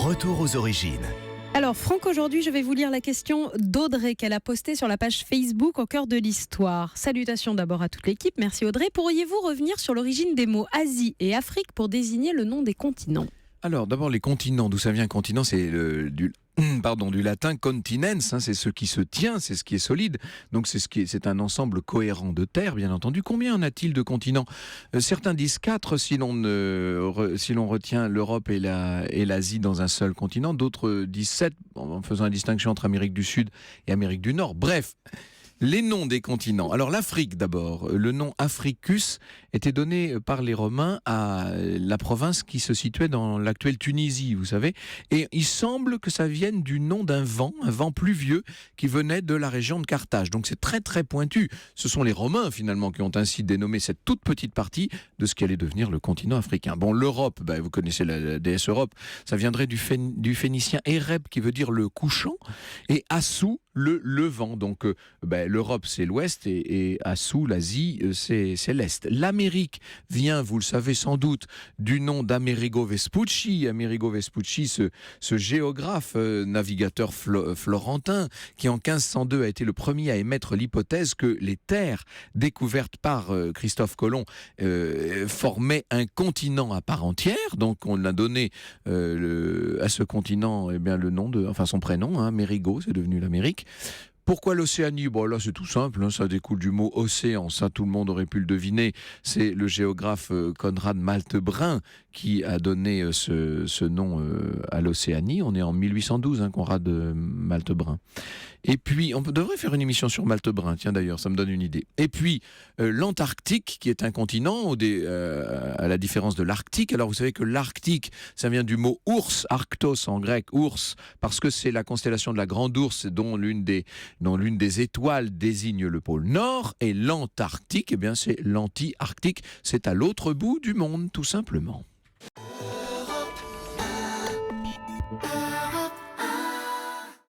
Retour aux origines. Alors Franck, aujourd'hui je vais vous lire la question d'Audrey qu'elle a postée sur la page Facebook au cœur de l'histoire. Salutations d'abord à toute l'équipe, merci Audrey. Pourriez-vous revenir sur l'origine des mots Asie et Afrique pour désigner le nom des continents ? Alors d'abord les continents, d'où ça vient continent, c'est du latin continens, c'est ce qui se tient, c'est ce qui est solide. Donc c'est un ensemble cohérent de terres, bien entendu. Combien en a-t-il de continents ? Certains disent 4 si l'on retient l'Europe et l'Asie dans un seul continent. D'autres disent 7 en faisant la distinction entre Amérique du Sud et Amérique du Nord. Bref. Les noms des continents. Alors l'Afrique d'abord. Le nom Africus était donné par les Romains à la province qui se situait dans l'actuelle Tunisie, vous savez. Et il semble que ça vienne du nom d'un vent, un vent pluvieux qui venait de la région de Carthage. Donc c'est très très pointu. Ce sont les Romains finalement qui ont ainsi dénommé cette toute petite partie de ce qui allait devenir le continent africain. Bon, l'Europe, vous connaissez la déesse Europe, ça viendrait du phénicien Ereb qui veut dire le couchant et Assou, le levant. Donc l'Europe c'est l'ouest et Assou, l'Asie, c'est l'est. L'Amérique vient, vous le savez sans doute, du nom d'Amerigo Vespucci. Amerigo Vespucci, ce géographe, navigateur florentin, qui en 1502 a été le premier à émettre l'hypothèse que les terres découvertes par Christophe Colomb formaient un continent à part entière. Donc on a donné à ce continent le nom son prénom, Amerigo, c'est devenu l'Amérique. Pourquoi l'Océanie ? Bon, là, c'est tout simple, ça découle du mot océan, ça tout le monde aurait pu le deviner. C'est le géographe Conrad Malte-Brun qui a donné ce nom à l'Océanie. On est en 1812, Conrad Malte-Brun. Et puis, on devrait faire une émission sur Malte-Brun, tiens d'ailleurs, ça me donne une idée. Et puis, l'Antarctique, qui est un continent, à la différence de l'Arctique. Alors, vous savez que l'Arctique, ça vient du mot ours, arctos en grec, ours, parce que c'est la constellation de la Grande Ourse, dont l'une des étoiles désigne le pôle Nord, et l'Antarctique, c'est l'anti-arctique, c'est à l'autre bout du monde, tout simplement.